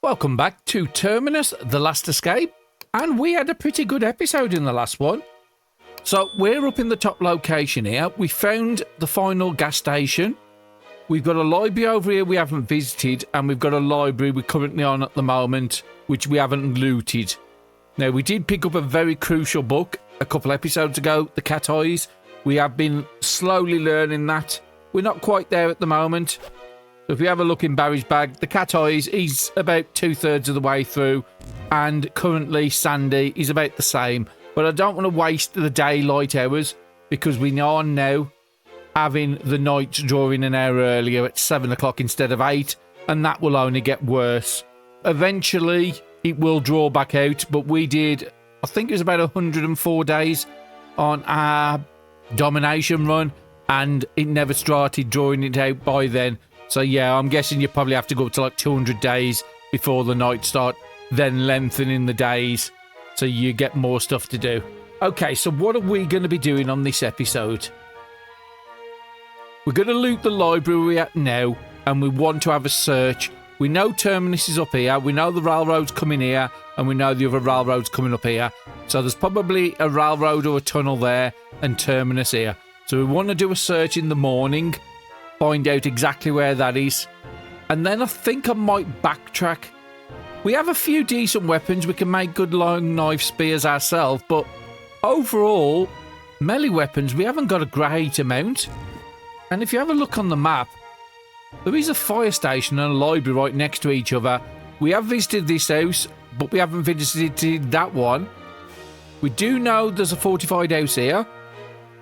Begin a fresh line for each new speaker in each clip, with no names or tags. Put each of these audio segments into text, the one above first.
Welcome back to Terminus, The Last Escape, and we had a pretty good episode in the last one. So we're up in the top location here. We found the final gas station. We've got a library over here we haven't visited, and we've got a library we're currently on at the moment, which we haven't looted. Now, we did pick up a very crucial book a couple episodes ago, The Cat Eyes. We have been slowly learning that. We're not quite there at the moment. So if we have a look in Barry's bag, The Cat Eyes, he's about 2/3 of the way through, and currently Sandy is about the same. But I don't want to waste the daylight hours, because we are now having the night drawing an hour earlier at 7 o'clock instead of 8, and that will only get worse. Eventually, it will draw back out, but we did, I think it was about 104 days on our domination run, and it never started drawing it out by then. So yeah, I'm guessing you probably have to go up to like 200 days before the night start, then lengthening the days so you get more stuff to do. Okay, so what are we going to be doing on this episode? We're going to loot the library we're at now, and we want to have a search. We know Terminus is up here, we know the railroad's coming here, and we know the other railroad's coming up here. So there's probably a railroad or a tunnel there, and Terminus here. So we want to do a search in the morning, find out exactly where that is, and then I think I might backtrack. We have a few decent weapons, we can make good long knife spears ourselves, but overall, melee weapons, we haven't got a great amount. And if you have a look on the map, there is a fire station and a library right next to each other. We have visited this house, but we haven't visited that one. We do know there's a fortified house here.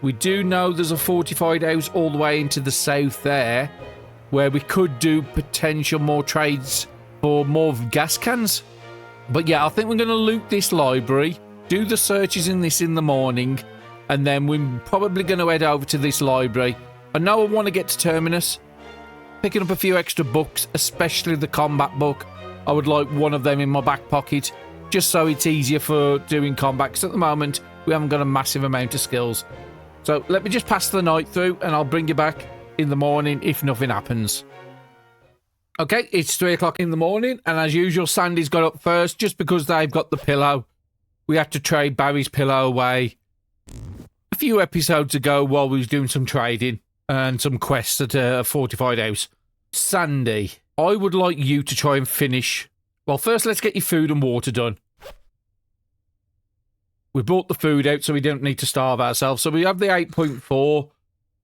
We do know there's a fortified house all the way into the south there, where we could do potential more trades for more gas cans. But yeah, I think we're going to loot this library, do the searches in this in the morning, and then we're probably going to head over to this library. I know I want to get to Terminus, picking up a few extra books, especially the combat book. I would like one of them in my back pocket, just so it's easier for doing combat, because at the moment, we haven't got a massive amount of skills. So let me just pass the night through, and I'll bring you back in the morning if nothing happens. Okay, it's 3 o'clock in the morning, and as usual, Sandy's got up first, just because they've got the pillow. We had to trade Barry's pillow away a few episodes ago while we was doing some trading and some quests at a fortified house. Sandy, I would like you to try and finish. Well, first, let's get your food and water done. We brought the food out so we don't need to starve ourselves. So we have the 8.4,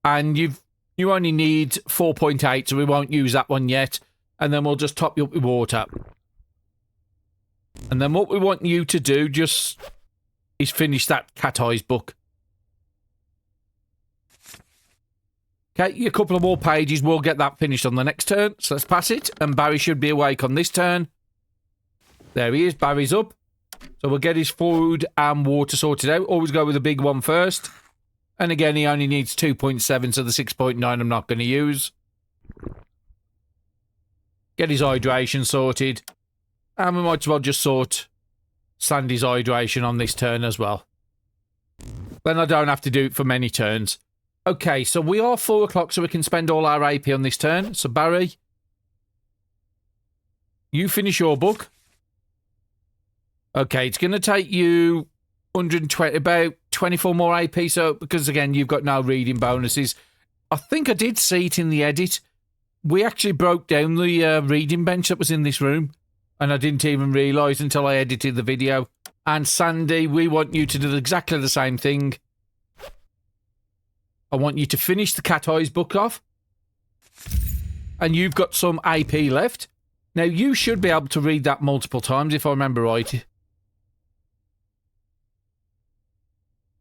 and you only need 4.8, so we won't use that one yet. And then we'll just top you up with water. And then what we want you to do just is finish that Cat Eyes book. Okay, a couple of more pages. We'll get that finished on the next turn. So let's pass it. And Barry should be awake on this turn. There he is. Barry's up. So we'll get his food and water sorted out. Always go with the big one first. And again, he only needs 2.7, so the 6.9 I'm not going to use. Get his hydration sorted. And we might as well just sort Sandy's hydration on this turn as well. Then I don't have to do it for many turns. Okay, so we are 4 o'clock, so we can spend all our AP on this turn. So, Barry, you finish your book. Okay, it's going to take you 120, about 24 more AP, so, because, again, you've got no reading bonuses. I think I did see it in the edit. We actually broke down the reading bench that was in this room, and I didn't even realise until I edited the video. And, Sandy, we want you to do exactly the same thing. I want you to finish the Cat Eyes book off. And you've got some AP left. Now, you should be able to read that multiple times, if I remember right.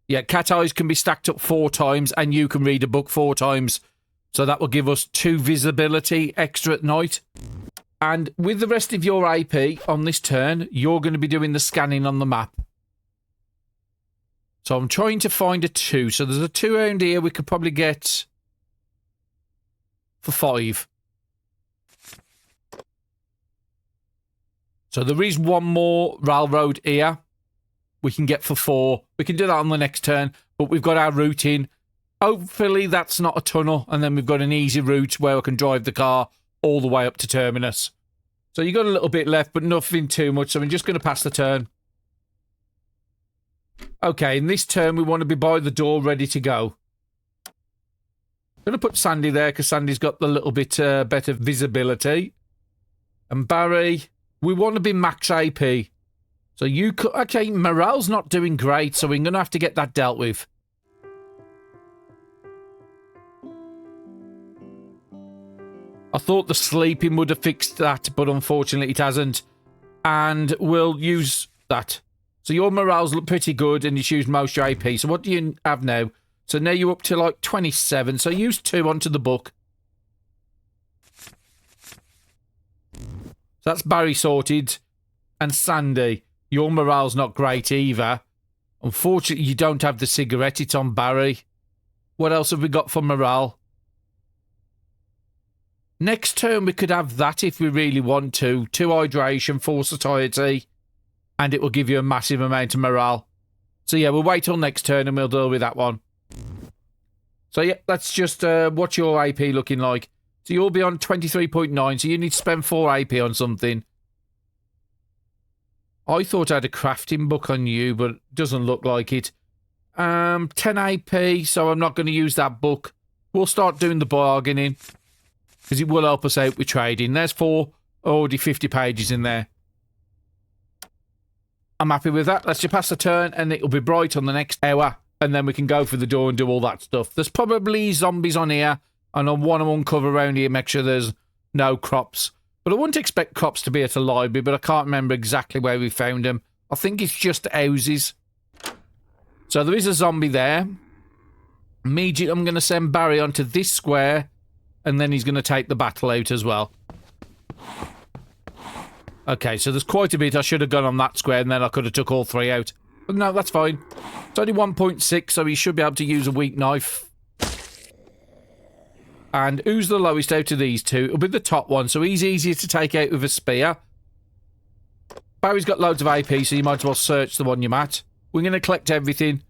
Yeah, Cat Eyes can be stacked up 4 times, and you can read a book 4 times. So that will give us 2 visibility extra at night. And with the rest of your AP on this turn, you're going to be doing the scanning on the map. So I'm trying to find a 2. So there's a 2 around here we could probably get for 5. So there is one more railroad here we can get for 4. We can do that on the next turn, but we've got our route in. Hopefully that's not a tunnel, and then we've got an easy route where I can drive the car all the way up to Terminus. So you got a little bit left, but nothing too much. So I'm just going to pass the turn. Okay, in this turn, we want to be by the door, ready to go. I'm going to put Sandy there, because Sandy's got the little bit better visibility. And Barry, we want to be max AP. So you could... Okay, morale's not doing great, so we're going to have to get that dealt with. I thought the sleeping would have fixed that, but unfortunately it hasn't. And we'll use that. So your morale's look pretty good, and you use most your AP. So what do you have now? So now you're up to like 27. So use 2 onto the book. So that's Barry sorted. And Sandy, your morale's not great either. Unfortunately, you don't have the cigarette. It's on Barry. What else have we got for morale? Next turn, we could have that if we really want to. 2 hydration, 4 satiety, and it will give you a massive amount of morale. So yeah, we'll wait till next turn and we'll deal with that one. So yeah, that's just what's your AP looking like. So you'll be on 23.9, so you need to spend 4 AP on something. I thought I had a crafting book on you, but it doesn't look like it. 10 AP, so I'm not going to use that book. We'll start doing the bargaining, because it will help us out with trading. There's 4, already 50 pages in there. I'm happy with that. Let's just pass the turn, and it'll be bright on the next hour, and then we can go for the door and do all that stuff. There's probably zombies on here, and I want to uncover around here, make sure there's no crops. But I wouldn't expect crops to be at a library, but I can't remember exactly where we found them. I think it's just houses. So there is a zombie there. Immediately, I'm going to send Barry onto this square, and then he's going to take the battle out as well. Okay, so there's quite a bit. I should have gone on that square, and then I could have took all 3 out. But no, that's fine. It's only 1.6, so he should be able to use a weak knife. And who's the lowest out of these 2? It'll be the top one, so he's easier to take out with a spear. Barry's got loads of AP, so you might as well search the one you're at. We're going to collect everything.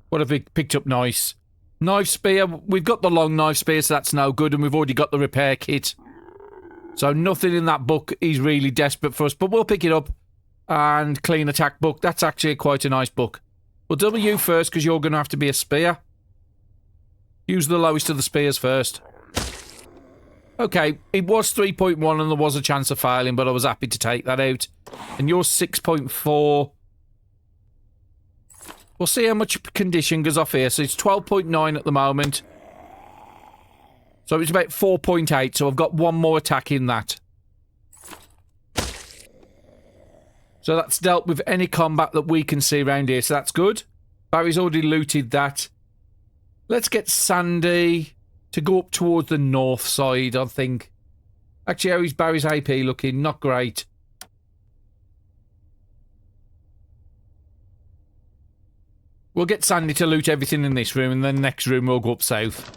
What have we picked up? Nice. Knife spear. We've got the long knife spear, so that's no good, and we've already got the repair kit. So nothing in that book is really desperate for us, but we'll pick it up. And clean attack book. That's actually quite a nice book. We'll double you first, because you're going to have to be a spear. Use the lowest of the spears first. Okay, it was 3.1 and there was a chance of failing, but I was happy to take that out. And you're 6.4. We'll see how much condition goes off here. So it's 12.9 at the moment. So it's about 4.8, so I've got 1 more attack in that. So that's dealt with any combat that we can see around here, so that's good. Barry's already looted that. Let's get Sandy to go up towards the north side, I think. Actually, how is Barry's AP looking? Not great. We'll get Sandy to loot everything in this room, and then the next room we'll go up south.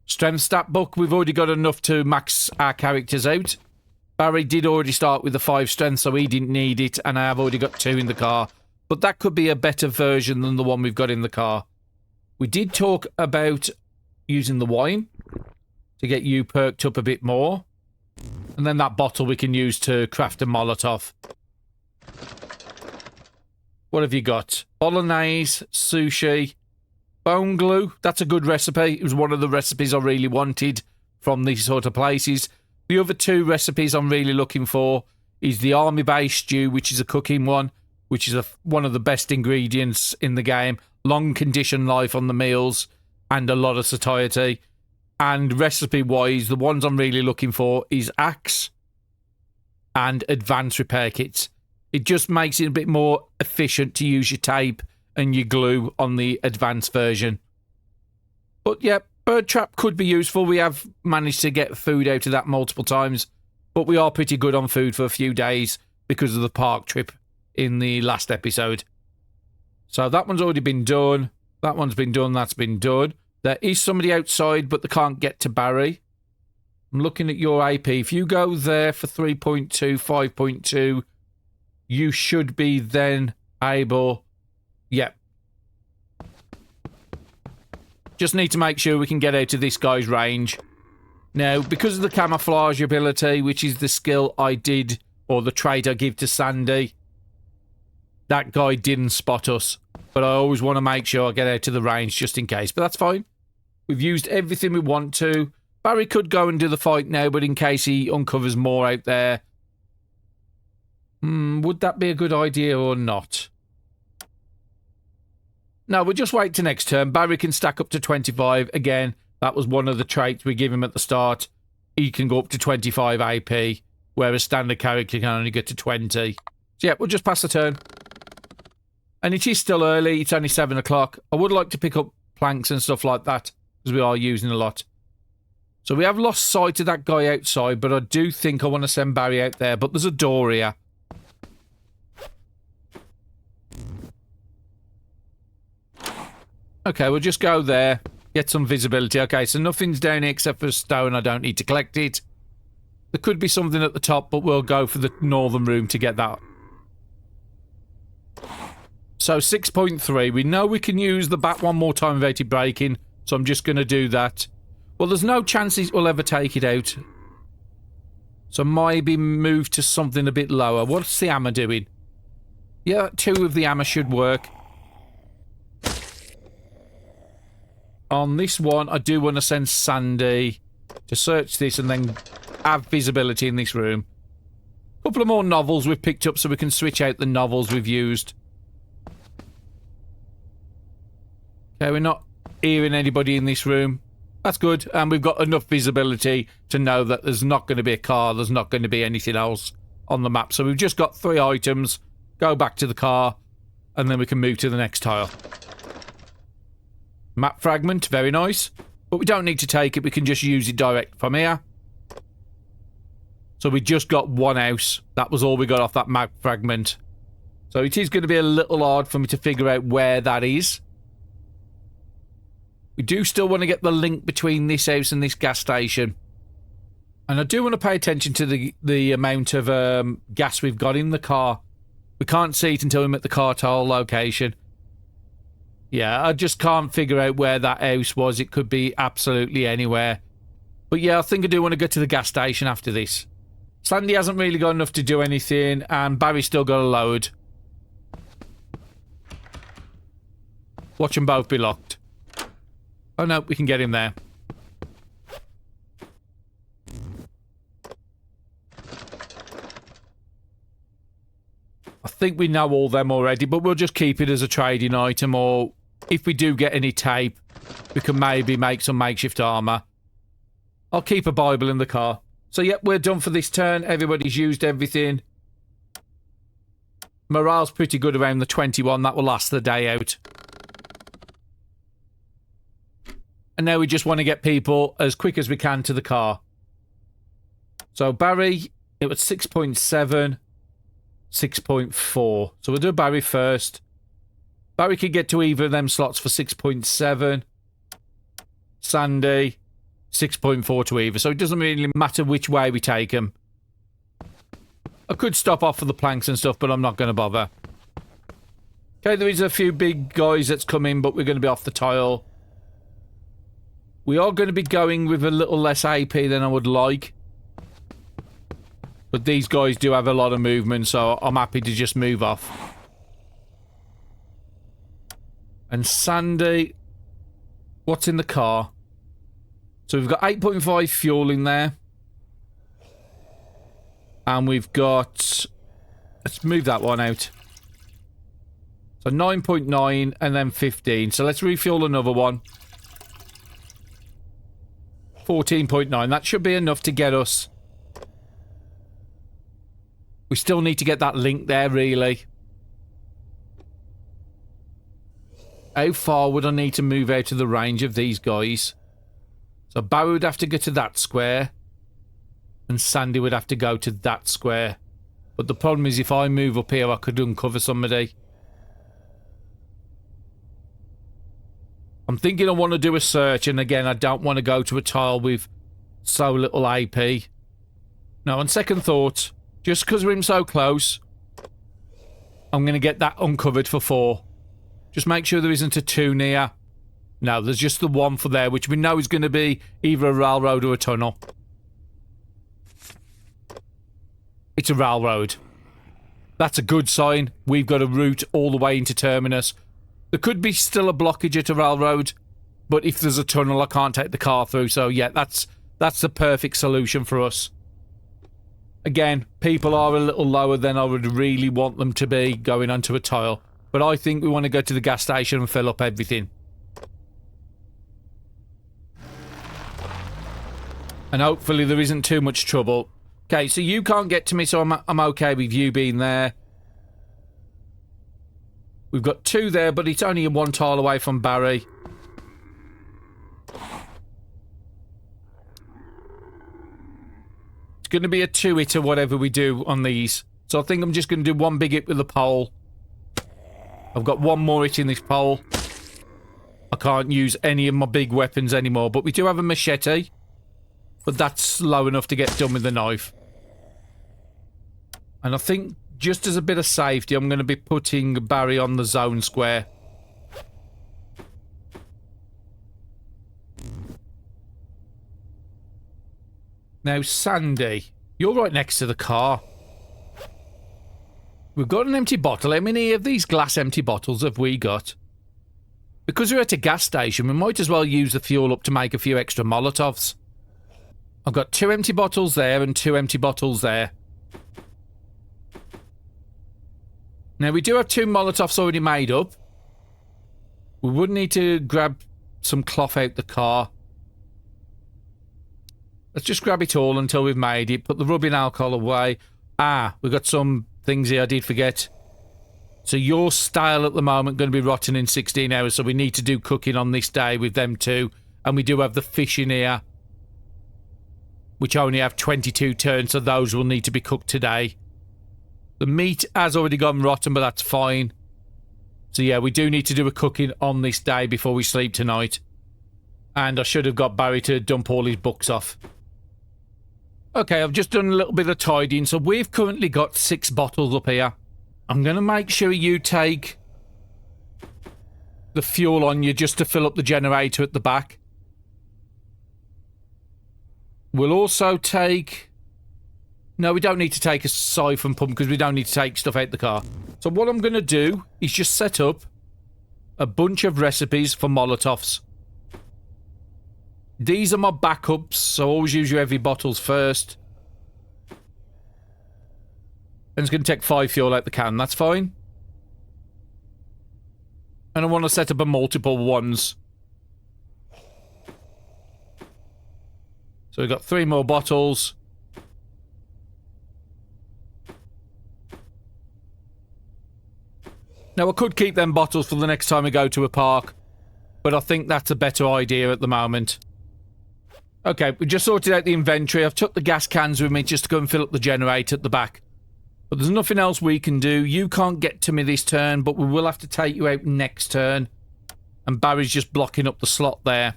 Strength stat book, we've already got enough to max our characters out. Barry did already start with the 5 strength, so he didn't need it, and I have already got 2 in the car. But that could be a better version than the one we've got in the car. We did talk about using the wine to get you perked up a bit more. And then that bottle we can use to craft a Molotov. What have you got? Bolognese, sushi, bone glue. That's a good recipe. It was one of the recipes I really wanted from these sort of places. The other 2 recipes I'm really looking for is the army base stew, which is a cooking one, which is one of the best ingredients in the game. Long condition life on the meals and a lot of satiety. And recipe-wise, the ones I'm really looking for is axe and advanced repair kits. It just makes it a bit more efficient to use your tape and your glue on the advanced version. But yeah, bird trap could be useful. We have managed to get food out of that multiple times, but we are pretty good on food for a few days because of the park trip in the last episode. So that one's already been done. That one's been done. That's been done. There is somebody outside, but they can't get to Barry. I'm looking at your AP. If you go there for 3.2, 5.2, you should be then able... Yep. Just need to make sure we can get out of this guy's range. Now, because of the camouflage ability, which is the skill I did, or the trait I give to Sandy, that guy didn't spot us. But I always want to make sure I get out of the range just in case. But that's fine. We've used everything we want to. Barry could go and do the fight now, but in case he uncovers more out there. Would that be a good idea or not? No, we'll just wait till next turn. Barry can stack up to 25. Again, that was one of the traits we give him at the start. He can go up to 25 AP, whereas standard character can only get to 20. So yeah, we'll just pass the turn. And it is still early. It's only 7 o'clock. I would like to pick up planks and stuff like that, because we are using a lot. So we have lost sight of that guy outside, but I do think I want to send Barry out there. But there's a door here. Okay, we'll just go there. Get some visibility. Okay, so nothing's down here except for a stone. I don't need to collect it. There could be something at the top, but we'll go for the northern room to get that. So 6.3. We know we can use the bat one more time evaded breaking, so I'm just going to do that. Well, there's no chances we'll ever take it out. So maybe move to something a bit lower. What's the hammer doing? Yeah, 2 of the hammer should work. On this one, I do want to send Sandy to search this and then have visibility in this room. A couple of more novels we've picked up so we can switch out the novels we've used. Okay, we're not hearing anybody in this room. That's good. And we've got enough visibility to know that there's not going to be a car. There's not going to be anything else on the map. So we've just got 3 items. Go back to the car. And then we can move to the next tile. Map fragment. Very nice. But we don't need to take it. We can just use it direct from here. So we just got 1 house. That was all we got off that map fragment. So it is going to be a little hard for me to figure out where that is. We do still want to get the link between this house and this gas station. And I do want to pay attention to the amount of gas we've got in the car. We can't see it until we're at the car tile location. Yeah, I just can't figure out where that house was. It could be absolutely anywhere. But yeah, I think I do want to go to the gas station after this. Sandy hasn't really got enough to do anything, and Barry's still got a load. Watch them both be locked. Oh no, we can get him there. I think we know all them already, but we'll just keep it as a trading item, or if we do get any tape, we can maybe make some makeshift armor. I'll keep a Bible in the car. So yep, we're done for this turn. Everybody's used everything. Morale's pretty good around the 21. That will last the day out. And now we just want to get people as quick as we can to the car. So Barry, it was 6.7, 6.4. So we'll do Barry first. Barry could get to either of them slots for 6.7. Sandy, 6.4 to either. So it doesn't really matter which way we take them. I could stop off for the planks and stuff, but I'm not going to bother. Okay, there is a few big guys that's come in, but we're going to be off the tile. We are going to be going with a little less AP than I would like. But these guys do have a lot of movement, so I'm happy to just move off. And Sandy, what's in the car? So we've got 8.5 fuel in there. And we've got... Let's move that one out. So 9.9 and then 15. So let's refuel another one. 14.9. That should be enough to get us. We still need to get that link there, really. How far would I need to move out of the range of these guys? So Barry would have to go to that square. And Sandy would have to go to that square. But the problem is if I move up here, I could uncover somebody. I'm thinking I want to do a search, and again, I don't want to go to a tile with so little AP. Now, on second thought, just because we're in so close, I'm going to get that uncovered for 4. Just make sure there isn't a 2 near. No, there's just the one for there, which we know is going to be either a railroad or a tunnel. It's a railroad. That's a good sign. We've got a route all the way into Terminus. There could be still a blockage at a railroad, but if there's a tunnel, I can't take the car through. So yeah, that's the perfect solution for us. Again, people are a little lower than I would really want them to be going onto a tile. But I think we want to go to the gas station and fill up everything. And hopefully there isn't too much trouble. Okay, so you can't get to me, so I'm okay with you being there. We've got 2 there, but it's only 1 tile away from Barry. It's going to be a 2-hitter, whatever we do on these. So I think I'm just going to do 1 big hit with the pole. I've got 1 more hit in this pole. I can't use any of my big weapons anymore, but we do have a machete. But that's slow enough to get done with the knife. And I think, just as a bit of safety, I'm going to be putting Barry on the zone square. Now, Sandy, you're right next to the car. We've got an empty bottle. How many of these glass empty bottles have we got? Because we're at a gas station, we might as well use the fuel up to make a few extra Molotovs. I've got 2 empty bottles there and 2 empty bottles there. Now, we do have 2 Molotovs already made up. We would need to grab some cloth out the car. Let's just grab it all until we've made it. Put the rubbing alcohol away. Ah, we've got some things here I did forget. So your stale at the moment going to be rotten in 16 hours. So we need to do cooking on this day with them too. And we do have the fish in here, which only have 22 turns, so those will need to be cooked today. The meat has already gone rotten, but that's fine. So yeah, we do need to do a cooking on this day before we sleep tonight. And I should have got Barry to dump all his books off. Okay, I've just done a little bit of tidying, so we've currently got 6 bottles up here. I'm going to make sure you take the fuel on you just to fill up the generator at the back. We'll also take... No, we don't need to take a siphon pump because we don't need to take stuff out the car. So what I'm going to do is just set up a bunch of recipes for Molotovs. These are my backups, so always use your heavy bottles first. And it's going to take 5 fuel out the can, that's fine. And I want to set up a multiple ones. So we've got 3 more bottles. Now, I could keep them bottles for the next time we go to a park, but I think that's a better idea at the moment. Okay, we just sorted out the inventory. I've took the gas cans with me just to go and fill up the generator at the back. But there's nothing else we can do. You can't get to me this turn, but we will have to take you out next turn. And Barry's just blocking up the slot there.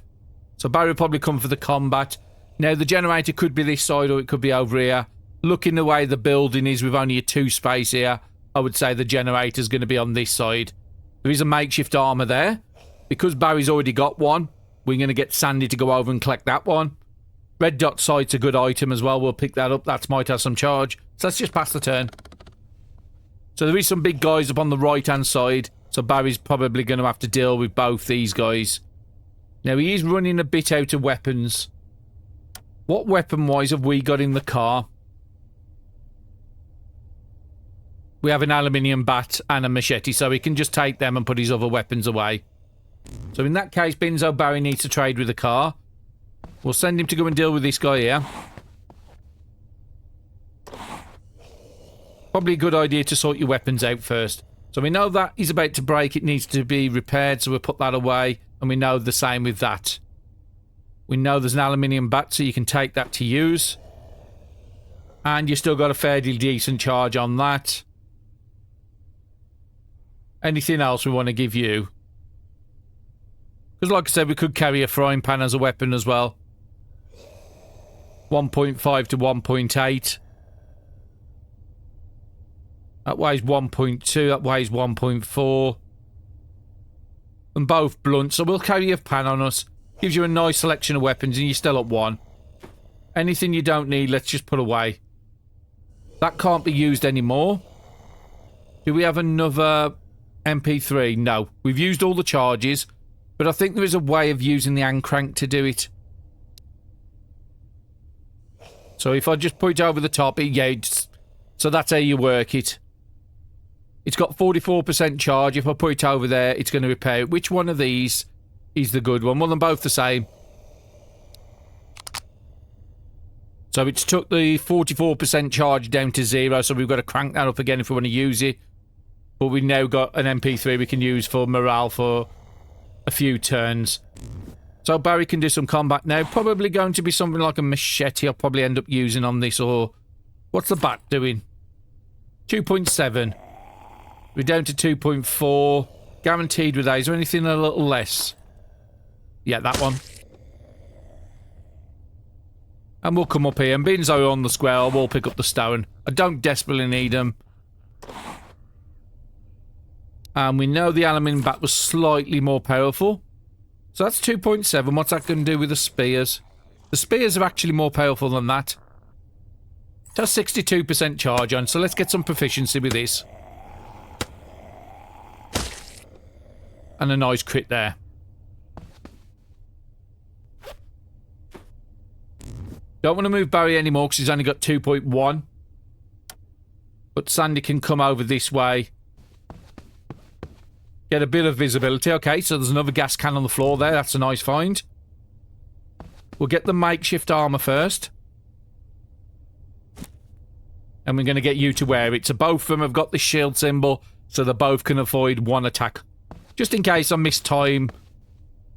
So Barry will probably come for the combat. Now, the generator could be this side or it could be over here. Looking the way the building is with only a 2 space here, I would say the generator's going to be on this side. There is a makeshift armour there. Because Barry's already got one, we're going to get Sandy to go over and collect that one. Red dot sight's a good item as well. We'll pick that up. That might have some charge. So let's just pass the turn. So there is some big guys up on the right-hand side. So Barry's probably going to have to deal with both these guys. Now, he is running a bit out of weapons. What weapon-wise have we got in the car? We have an aluminium bat and a machete, so he can just take them and put his other weapons away. So in that case, Binzo Barry needs to trade with the car. We'll send him to go and deal with this guy here. Probably a good idea to sort your weapons out first. So we know that he's about to break. It needs to be repaired, so we'll put that away. And we know the same with that. We know there's an aluminium bat, so you can take that to use. And you still got a fairly decent charge on that. Anything else we want to give you? Because like I said, we could carry a frying pan as a weapon as well. 1.5 to 1.8. That weighs 1.2. That weighs 1.4. and both blunt, so we'll carry a pan on us. Gives you a nice selection of weapons, and you're still up 1. Anything you don't need, let's just put away. That can't be used anymore. Do we have another MP3? No. We've used all the charges, but I think there is a way of using the hand crank to do it. So if I just put it over the top, so that's how you work it. It's got 44% charge. If I put it over there, it's going to repair it. Which one of these is the good one? Well, they're both the same. So it's took the 44% charge down to 0, so we've got to crank that up again if we want to use it. But we've now got an MP3 we can use for morale for a few turns. So Barry can do some combat now. Probably going to be something like a machete I'll probably end up using on this, or... What's the bat doing? 2.7. We're down to 2.4. Guaranteed with that. Is there anything a little less? Yeah, that one. And we'll come up here. And being so on the square, we'll pick up the stone. I don't desperately need them. And we know the aluminium bat was slightly more powerful. So that's 2.7. What's that going to do with the spears? The spears are actually more powerful than that. It has 62% charge on, so let's get some proficiency with this. And a nice crit there. Don't want to move Barry anymore because he's only got 2.1. But Sandy can come over this way. Get a bit of visibility. Okay, so there's another gas can on the floor there. That's a nice find. We'll get the makeshift armor first. And we're going to get you to wear it. So both of them have got the shield symbol, so they both can avoid one attack. Just in case I miss time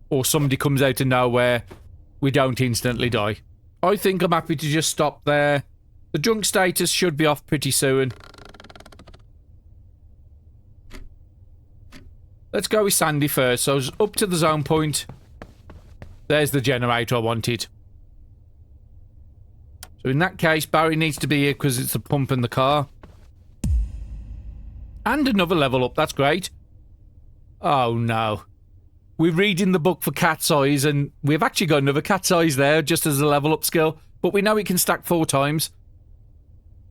or somebody comes out of nowhere, we don't instantly die. I think I'm happy to just stop there. The drunk status should be off pretty soon. Let's go with Sandy first. So up to the zone point. There's the generator I wanted. So in that case, Barry needs to be here because it's the pump in the car. And another level up. That's great. Oh no. We're reading the book for cat's eyes, and we've actually got another cat's eyes there just as a level up skill. But we know it can stack 4 times.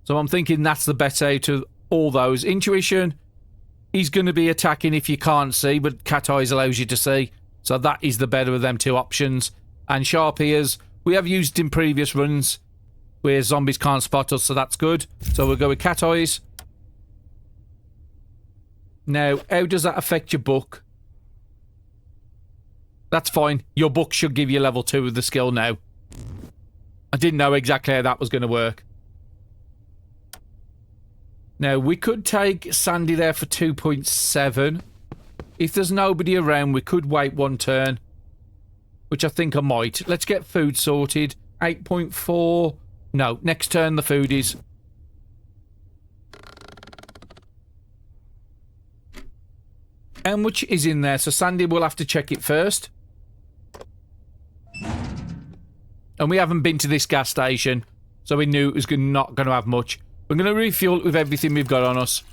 So I'm thinking that's the best out of all those. Intuition, he's going to be attacking if you can't see, but cat eyes allows you to see. So that is the better of them 2 options. And sharp ears, we have used in previous runs where zombies can't spot us, so that's good. So we'll go with cat eyes. Now, how does that affect your book? That's fine. Your book should give you level 2 of the skill now. I didn't know exactly how that was going to work. Now, we could take Sandy there for 2.7. If there's nobody around, we could wait 1 turn. Which I think I might. Let's get food sorted. 8.4. No, next turn the food is. How much is in there? So Sandy will have to check it first. And we haven't been to this gas station, so we knew it was not going to have much. We're going to refuel it with everything we've got on us.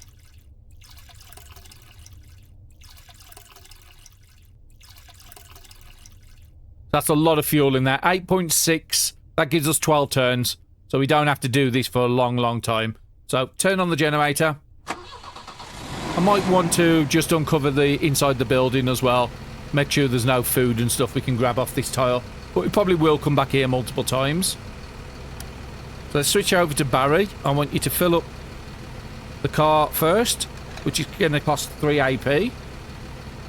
That's a lot of fuel in there. 8.6. That gives us 12 turns. So we don't have to do this for a long, long time. So turn on the generator. I might want to just uncover the inside the building as well. Make sure there's no food and stuff we can grab off this tile. But we probably will come back here multiple times. So let's switch over to Barry. I want you to fill up the car first, which is going to cost 3 AP.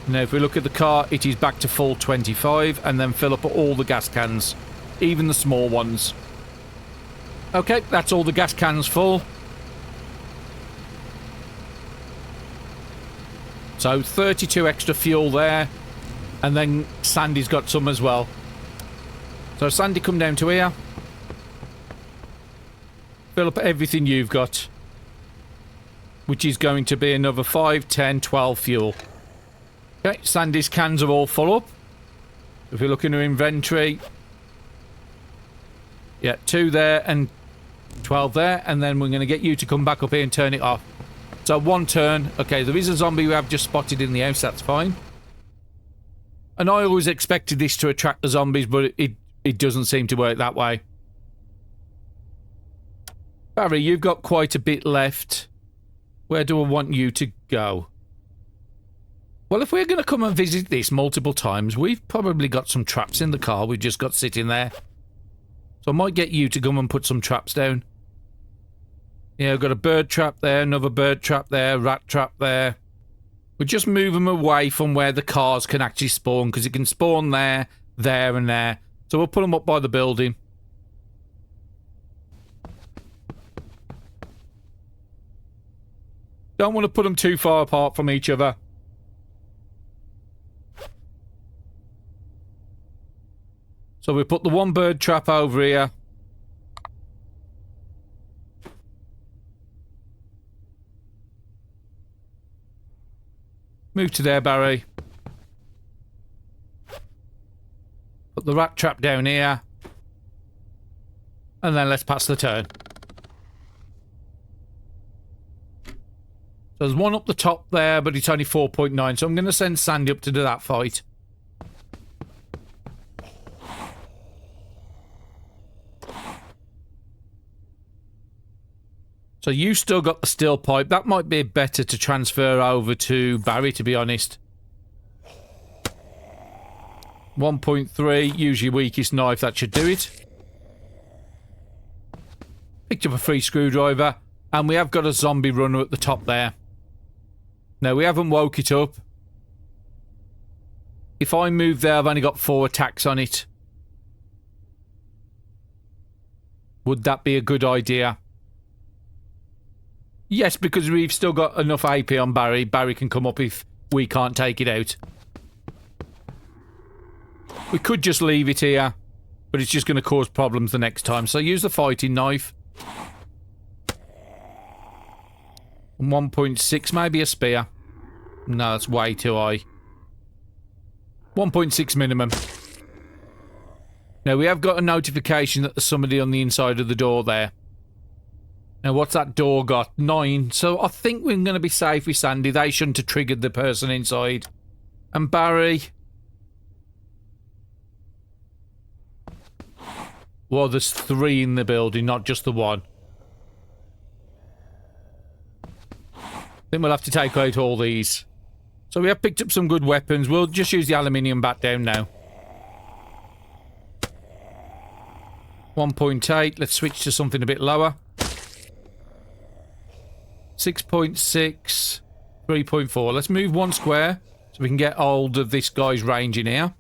Now if we look at the car, it is back to full 25, and then fill up all the gas cans, even the small ones. Okay, that's all the gas cans full. So 32 extra fuel there, and then Sandy's got some as well. So Sandy, come down to here. Fill up everything you've got, which is going to be another 5, 10, 12 fuel. Okay, Sandy's cans are all full up. If we look in her inventory, yeah, 2 there and 12 there, and then we're going to get you to come back up here and turn it off. So 1 turn. Okay, there is a zombie we have just spotted in the house, that's fine. And I always expected this to attract the zombies, but it doesn't seem to work that way. Barry, you've got quite a bit left. Where do I want you to go? Well, if we're going to come and visit this multiple times, we've probably got some traps in the car we've just got sitting there. So I might get you to come and put some traps down. Yeah, I've got a bird trap there, another bird trap there, rat trap there. We just move them away from where the cars can actually spawn, because it can spawn there, there and there. So we'll put them up by the building. Don't want to put them too far apart from each other. So we put the one bird trap over here. Move to there, Barry. Put the rat trap down here. And then let's pass the turn. So there's one up the top there, but it's only 4.9. So I'm going to send Sandy up to do that fight. So you still got the steel pipe. That might be better to transfer over to Barry, to be honest. 1.3. Use your weakest knife. That should do it. Picked up a free screwdriver. And we have got a zombie runner at the top there. Now, we haven't woke it up. If I move there, I've only got 4 attacks on it. Would that be a good idea? Yes, because we've still got enough AP on Barry. Barry can come up if we can't take it out. We could just leave it here, but it's just going to cause problems the next time. So use the fighting knife. 1.6, maybe a spear. No, that's way too high. 1.6 minimum. Now, we have got a notification that there's somebody on the inside of the door there. Now, what's that door got? 9. So I think we're going to be safe with Sandy. They shouldn't have triggered the person inside. And Barry. Well, there's 3 in the building, not just the 1. Then we'll have to take out all these. So we have picked up some good weapons. We'll just use the aluminium bat down now. 1.8. Let's switch to something a bit lower. 6.6. 3.4. Let's move 1 square so we can get hold of this guy's range in here.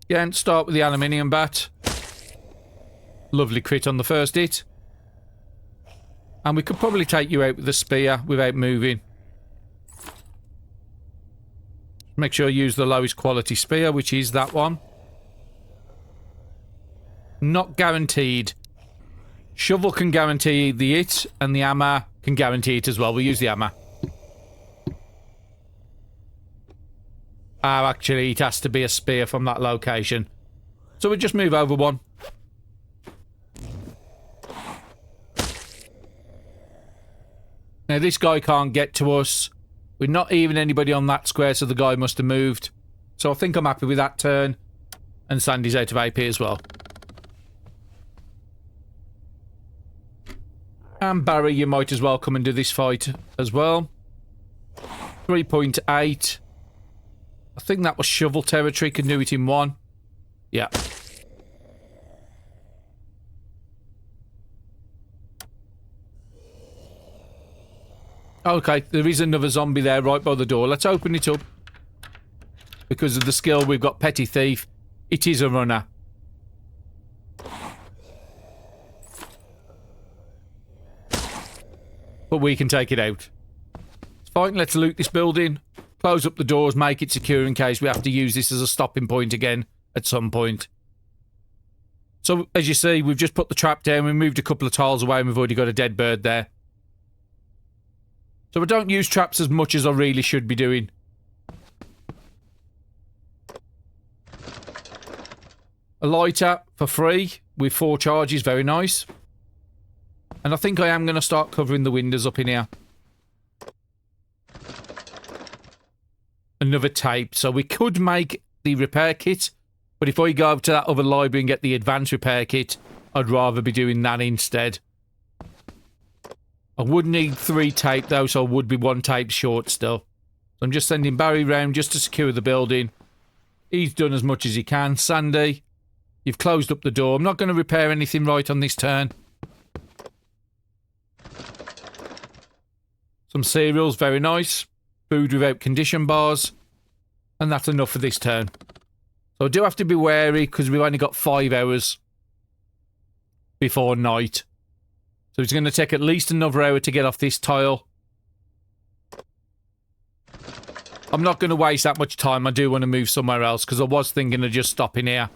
Again, start with the aluminium bat. Lovely crit on the first hit. And we could probably take you out with a spear without moving. Make sure you use the lowest quality spear, which is that one. Not guaranteed. Shovel can guarantee the hit, and the hammer can guarantee it as well. We'll use the hammer. Oh, actually, it has to be a spear from that location. So we'll just move over 1. Now, this guy can't get to us. We're not even anybody on that square, so the guy must have moved. So I think I'm happy with that turn. And Sandy's out of AP as well. And Barry, you might as well come and do this fight as well. 3.8. I think that was shovel territory. Can do it in 1. Yeah. Okay, there is another zombie there right by the door. Let's open it up. Because of the skill, we've got Petty Thief. It is a runner. But we can take it out. It's fine, let's loot this building. Close up the doors, make it secure in case we have to use this as a stopping point again at some point. So, as you see, we've just put the trap down. We moved a couple of tiles away and we've already got a dead bird there. So I don't use traps as much as I really should be doing. A lighter for free with 4 charges, very nice. And I think I am going to start covering the windows up in here. another tape. So we could make the repair kit, but if I go over to that other library and get the advanced repair kit, I'd rather be doing that instead. I would need 3 tape though, so I would be 1 tape short still. So I'm just sending Barry round just to secure the building. He's done as much as he can. Sandy, you've closed up the door. I'm not going to repair anything right on this turn. Some cereals, very nice. Food without condition bars. And that's enough for this turn. So I do have to be wary because we've only got 5 hours before night. So it's going to take at least another hour to get off this tile. I'm not going to waste that much time. I do want to move somewhere else because I was thinking of just stopping here.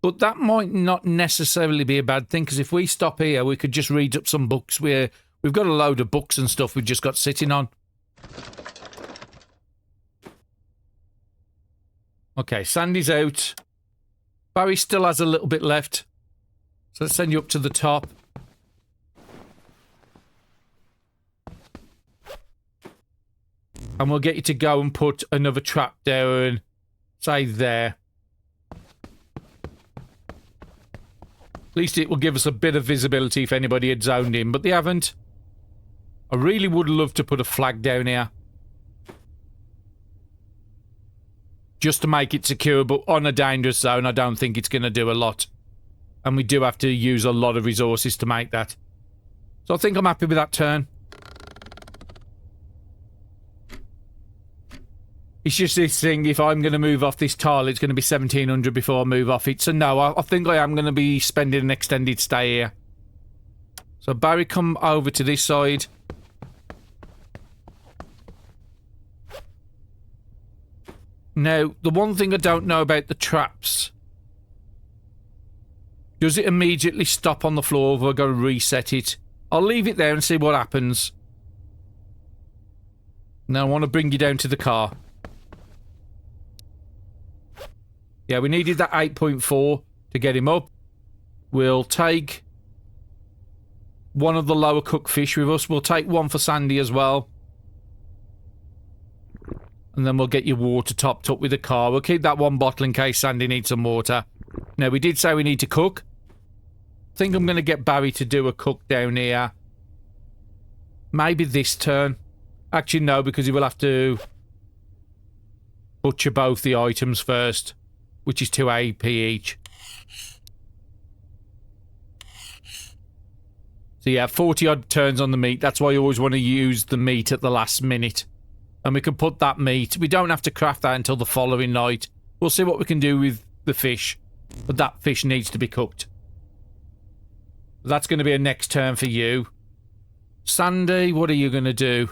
But that might not necessarily be a bad thing because if we stop here, we could just read up some books. We've got a load of books and stuff we've just got sitting on. Okay, Sandy's out. Barry still has a little bit left. So let's send you up to the top. And we'll get you to go and put another trap down, say there. At least it will give us a bit of visibility if anybody had zoned in, but they haven't. I really would love to put a flag down here. Just to make it secure, but on a dangerous zone, I don't think it's going to do a lot. And we do have to use a lot of resources to make that. So I think I'm happy with that turn. It's just this thing, if I'm going to move off this tile, it's going to be 1700 before I move off it. So no, I think I am going to be spending an extended stay here. So Barry, come over to this side. Now, the one thing I don't know about the traps. Does it immediately stop on the floor or have I got to reset it? I'll leave it there and see what happens. Now I want to bring you down to the car. Yeah, we needed that 8.4 to get him up. We'll take one of the lower cooked fish with us. We'll take one for Sandy as well. And then we'll get your water topped up with the car. We'll keep that 1 bottle in case Sandy needs some water. Now, we did say we need to cook. I think I'm going to get Barry to do a cook down here. Maybe this turn. Actually, no, because he will have to butcher both the items first, which is 2 AP each. So yeah, 40 odd turns on the meat. That's why you always want to use the meat at the last minute. And we can put that meat. We don't have to craft that until the following night. We'll see what we can do with the fish. But that fish needs to be cooked. That's going to be a next turn for you. Sandy, what are you going to do?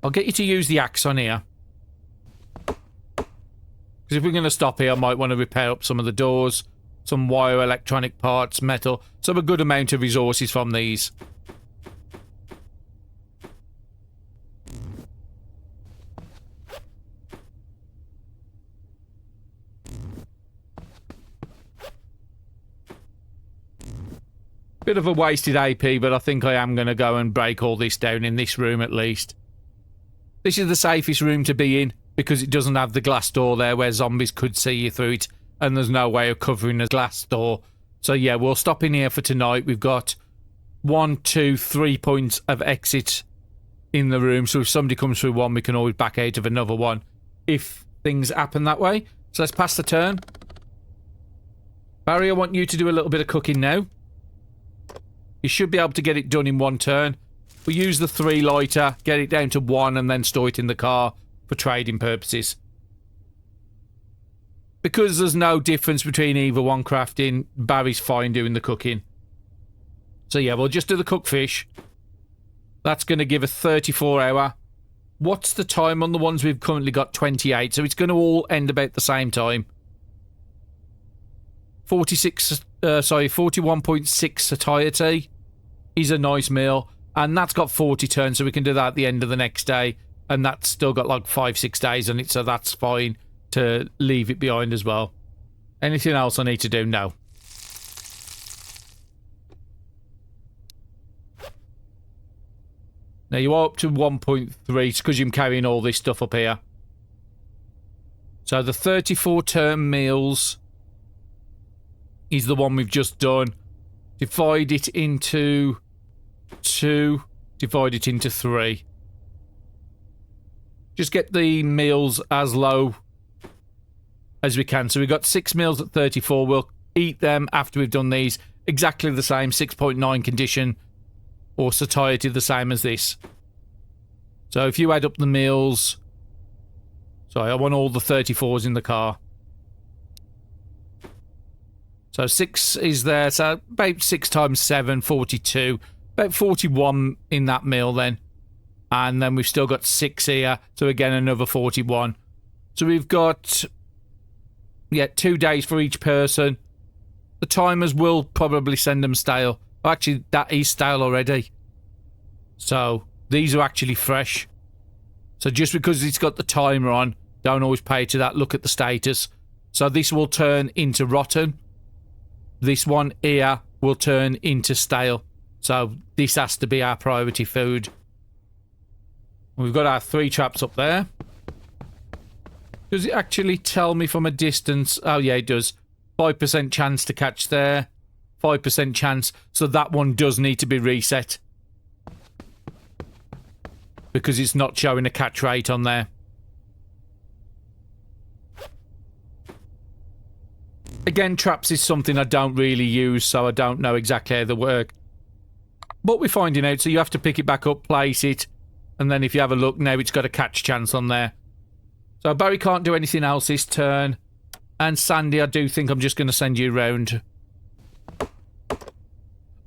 I'll get you to use the axe on here. Because if we're going to stop here, I might want to repair up some of the doors. Some wire, electronic parts, metal. So a good amount of resources from these. Bit of a wasted AP, but I think I am going to go and break all this down in this room at least. This is the safest room to be in because it doesn't have the glass door there where zombies could see you through it, and there's no way of covering the glass door. So yeah, we'll stop in here for tonight. We've got 1, 2, 3 points of exit in the room, so if somebody comes through one, we can always back out of another one if things happen that way. So let's pass the turn. Barry, I want you to do a little bit of cooking now. You should be able to get it done in 1 turn. We'll use the 3 lighter, get it down to 1, and then store it in the car for trading purposes. Because there's no difference between either one crafting, Barry's fine doing the cooking. So yeah, we'll just do the cooked fish. That's going to give a 34 hour. What's the time on the ones we've currently got? 28. So it's going to all end about the same time. 41.6 satiety is a nice meal, and that's got 40 turns, so we can do that at the end of the next day, and that's still got like 5-6 days on it, so that's fine to leave it behind as well. Anything else I need to do? No. Now you are up to 1.3 because you're carrying all this stuff up here. So the 34 term meals is the one we've just done. Divide it into 2. Divide it into 3. Just get the meals as low as we can. So we've got 6 meals at 34. We'll eat them after we've done these. Exactly the same, 6.9 condition or satiety, the same as this. So if you add up the meals... Sorry, I want all the 34s in the car. So 6 is there. So about 6 times 7, 42. About 41 in that meal then. And then we've still got 6 here. So again, another 41. So we've got... Yeah, 2 days for each person. The timers will probably send them stale. Actually, that is stale already. So these are actually fresh. So just because it's got the timer on, don't always pay to that. Look at the status. So this will turn into rotten. This one here will turn into stale. So this has to be our priority food. We've got our 3 traps up there. Does it actually tell me from a distance? Oh, yeah, it does. 5% chance to catch there. 5% chance. So that one does need to be reset. Because it's not showing a catch rate on there. Again, traps is something I don't really use, so I don't know exactly how they work. But we're finding out, so you have to pick it back up, place it, and then if you have a look, now it's got a catch chance on there. So Barry can't do anything else this turn. And Sandy, I do think I'm just going to send you round.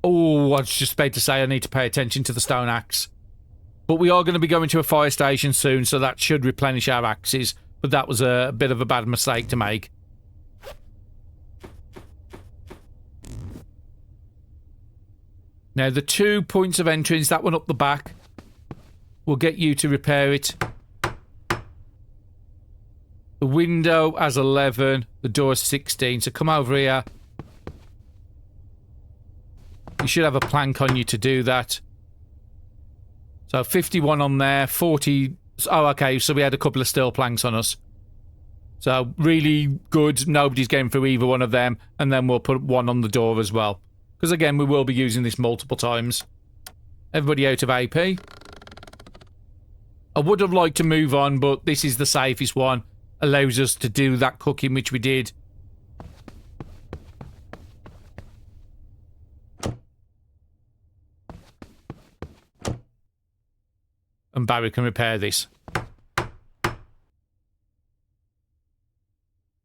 Oh, I was just about to say I need to pay attention to the stone axe. But we are going to be going to a fire station soon, so that should replenish our axes. But that was a bit of a bad mistake to make. Now, the 2 points of entrance, that one up the back, will get you to repair it. The window has 11, the door is 16, so come over here. You should have a plank on you to do that. So 51 on there, 40... Oh, okay, so we had a couple of steel planks on us. So really good, nobody's getting through either one of them, and then we'll put one on the door as well. Because again, we will be using this multiple times. Everybody out of AP. I would have liked to move on, but this is the safest one. Allows us to do that cooking, which we did. And Barry can repair this.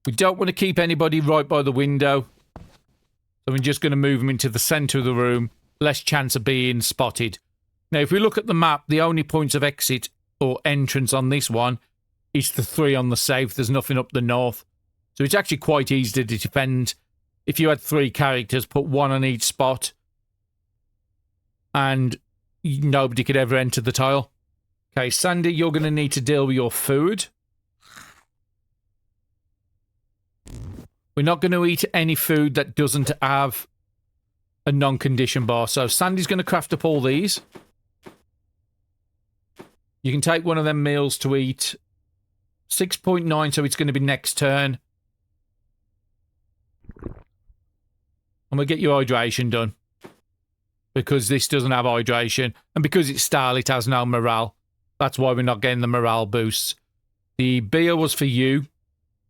We don't want to keep anybody right by the window. So we're just going to move them into the centre of the room. Less chance of being spotted. Now, if we look at the map, the only points of exit or entrance on this one is the 3 on the south. There's nothing up the north. So it's actually quite easy to defend. If you had 3 characters, put 1 on each spot. And nobody could ever enter the tile. Okay, Sandy, you're going to need to deal with your food. We're not going to eat any food that doesn't have a non-condition bar. So Sandy's going to craft up all these. You can take one of them meals to eat. 6.9, so it's going to be next turn. And we'll get your hydration done. Because this doesn't have hydration. And because it's style, it has no morale. That's why we're not getting the morale boosts. The beer was for you.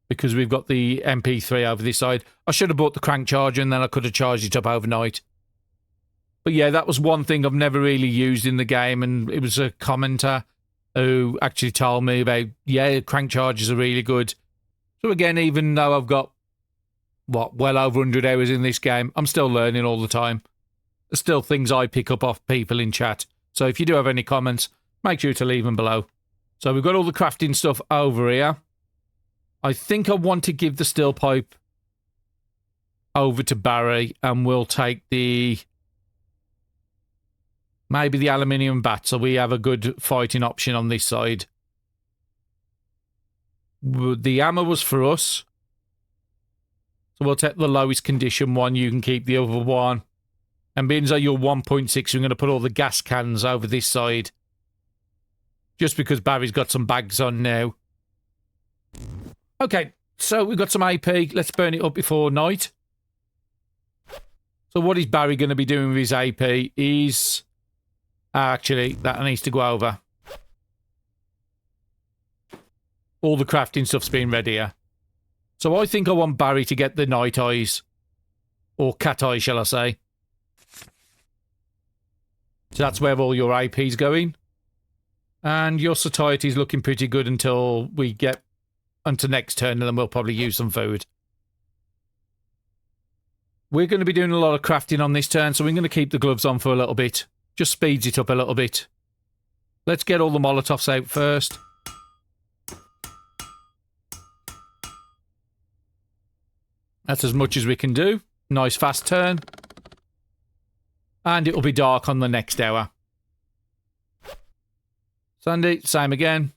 Because we've got the MP3 over this side. I should have bought the crank charger and then I could have charged it up overnight. But yeah, that was one thing I've never really used in the game. And it was a commenter who actually told me about, yeah, crank chargers are really good. So again, even though I've got, what, well over 100 hours in this game, I'm still learning all the time. There's still things I pick up off people in chat. So if you do have any comments, make sure to leave them below. So we've got all the crafting stuff over here. I think I want to give the steel pipe over to Barry and we'll take the... maybe the aluminium bat so we have a good fighting option on this side. The hammer was for us. So we'll take the lowest condition one. You can keep the other one. And being as though you're 1.6, we're going to put all the gas cans over this side. just because Barry's got some bags on now. Okay, so we've got some AP. Let's burn it up before night. So what is Barry going to be doing with his AP? He's... Actually, that needs to go over. All the crafting stuff's been ready here. So I think I want Barry to get the night eyes. Or cat eyes, shall I say. So that's where all your AP's going. And your satiety's looking pretty good until we get onto next turn, and then we'll probably use some food. We're going to be doing a lot of crafting on this turn, so we're going to keep the gloves on for a little bit. Just speeds it up a little bit. Let's get all the Molotovs out first. That's as much as we can do. Nice fast turn. And it'll be dark on the next hour. Sandy, same again.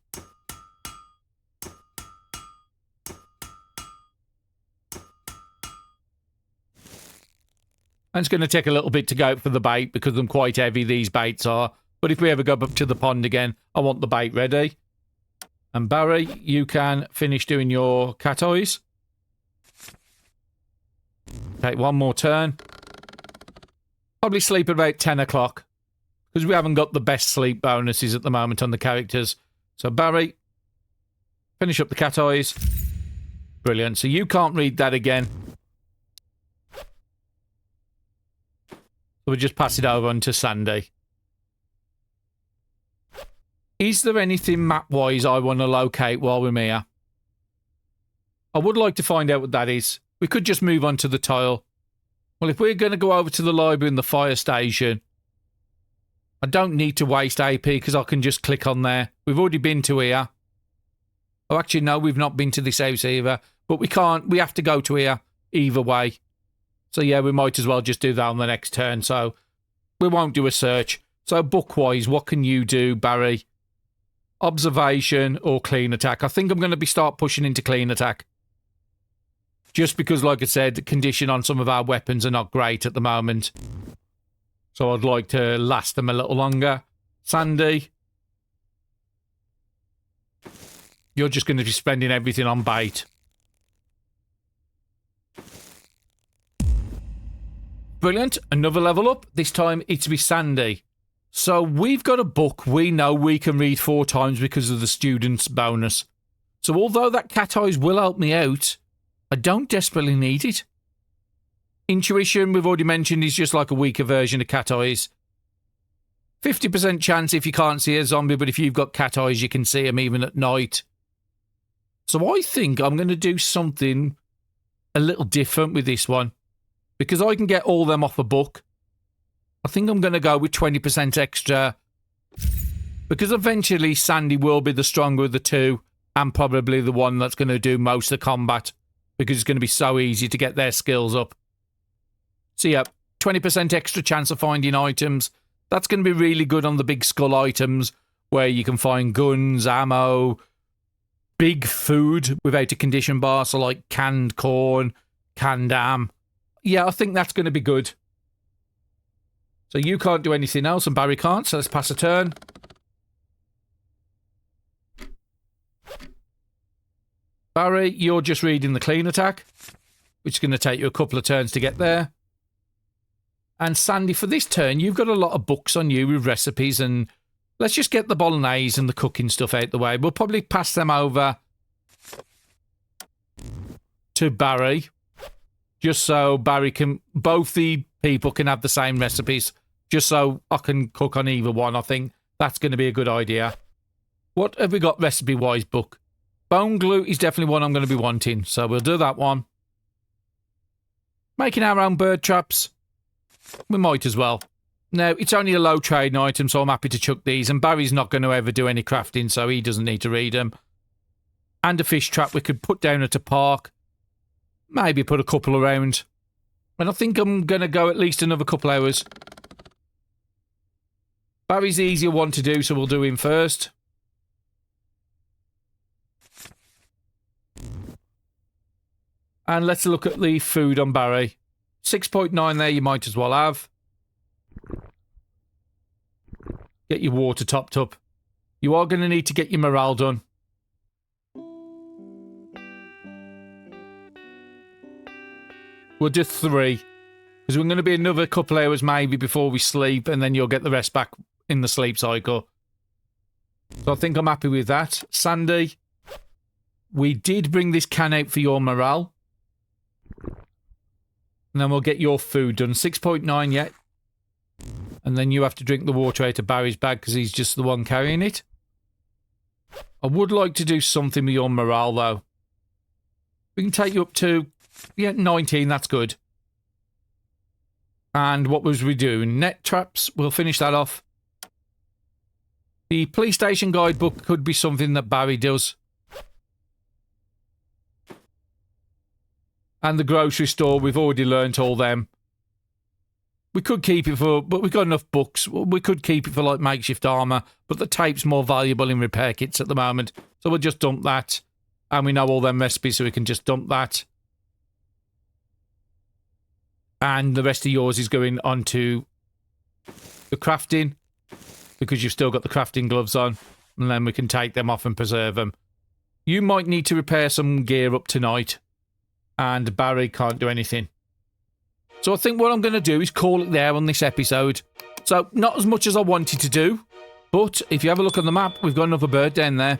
And it's going to take a little bit to go out for the bait because I'm quite heavy, these baits are. But if we ever go up to the pond again, I want the bait ready. And Barry, you can finish doing your cat eyes. Take one more turn. Probably sleep at about 10 o'clock. Because we haven't got the best sleep bonuses at the moment on the characters. So Barry, finish up the cat eyes. Brilliant. So you can't read that again. So we'll just pass it over on to Sandy. Is there anything map-wise I want to locate while we're here? I would like to find out what that is. We could just move on to the tile. Well, if we're going to go over to the library and the fire station, I don't need to waste AP because I can just click on there. We've already been to here. Oh, actually, no, we've not been to this house either. But we can't. We have to go to here either way. So, yeah, we might as well just do that on the next turn. So, we won't do a search. So, book-wise, what can you do, Barry? Observation or clean attack? I think I'm going to start pushing into clean attack. Just because, like I said, the condition on some of our weapons are not great at the moment. So, I'd like to last them a little longer. Sandy, you're just going to be spending everything on bait. Brilliant. Another level up. This time it's with Sandy. So we've got a book we know we can read 4 times because of the student's bonus. So although that cat eyes will help me out, I don't desperately need it. Intuition, we've already mentioned, is just like a weaker version of cat eyes. 50% chance if you can't see a zombie, but if you've got cat eyes, you can see them even at night. So I think I'm going to do something a little different with this one. Because I can get all them off a book. I think I'm going to go with 20% extra. Because eventually Sandy will be the stronger of the two. And probably the one that's going to do most of the combat. Because it's going to be so easy to get their skills up. So yeah, 20% extra chance of finding items. That's going to be really good on the big skull items. Where you can find guns, ammo, big food without a condition bar. So like canned corn, canned ham. Yeah, I think that's going to be good. So you can't do anything else and Barry can't, so let's pass a turn. Barry, you're just reading the clean attack, which is going to take you a couple of turns to get there. And Sandy, for this turn, you've got a lot of books on you with recipes, and let's just get the bolognese and the cooking stuff out the way. We'll probably pass them over to Barry. Just so Barry can, both the people can have the same recipes. Just so I can cook on either one. I think that's going to be a good idea. What have we got recipe-wise, book? Bone glue is definitely one I'm going to be wanting. So we'll do that one. Making our own bird traps. We might as well. Now, it's only a low trading item, so I'm happy to chuck these. And Barry's not going to ever do any crafting, so he doesn't need to read them. And a fish trap we could put down at a park. Maybe put a couple around. And I think I'm going to go at least another couple hours. Barry's the easier one to do, so we'll do him first. And let's look at the food on Barry. 6.9 there, you might as well have. Get your water topped up. You are going to need to get your morale done. We'll do 3. Because we're going to be another couple hours maybe before we sleep, and then you'll get the rest back in the sleep cycle. So I think I'm happy with that. Sandy, we did bring this can out for your morale. And then we'll get your food done. 6.9 yet. And then you have to drink the water out of Barry's bag because he's just the one carrying it. I would like to do something with your morale, though. We can take you up to, 19. That's good. And what was we doing? Net traps. We'll finish that off. The police station guidebook could be something that Barry does. And the grocery store, we've already learnt all them. We could keep it for, but we've got enough books. We could keep it for like makeshift armour, but the tape's more valuable in repair kits at the moment. So we'll just dump that. And we know all them recipes, so we can just dump that. And the rest of yours is going on to the crafting, because you've still got the crafting gloves on, and then we can take them off and preserve them. You might need to repair some gear up tonight, and Barry can't do anything. So I think what I'm going to do is call it there on this episode. So not as much as I wanted to do, but if you have a look on the map, we've got another bird down there.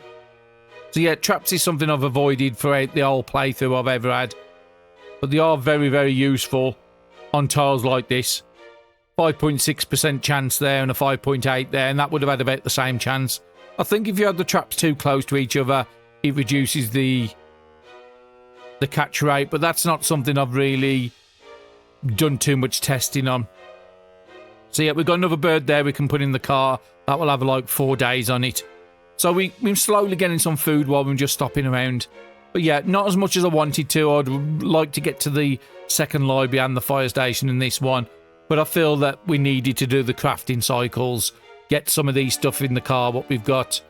So yeah, traps is something I've avoided throughout the whole playthrough I've ever had. But they are very, very useful on tiles like this. 5.6% chance there and a 5.8 there, and that would have had about the same chance. I think if you had the traps too close to each other, it reduces the catch rate, but that's not something I've really done too much testing on. So yeah, we've got another bird there we can put in the car. That will have like 4 days on it. So we're slowly getting some food while we're just stopping around. But yeah, not as much as I wanted to. I'd like to get to the second library and the fire station in this one. But I feel that we needed to do the crafting cycles, get some of these stuff in the car, what we've got,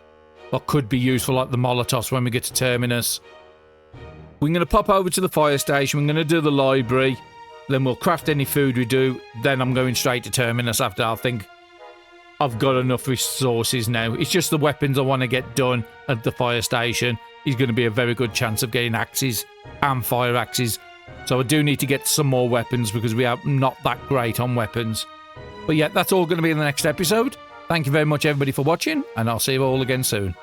what could be useful, like the Molotovs when we get to Terminus. We're going to pop over to the fire station, we're going to do the library, then we'll craft any food we do, then I'm going straight to Terminus after. I think I've got enough resources now. It's just the weapons I want to get done at the fire station. Is going to be a very good chance of getting axes and fire axes. So I do need to get some more weapons because we are not that great on weapons. But yeah, that's all going to be in the next episode. Thank you very much, everybody, for watching, and I'll see you all again soon.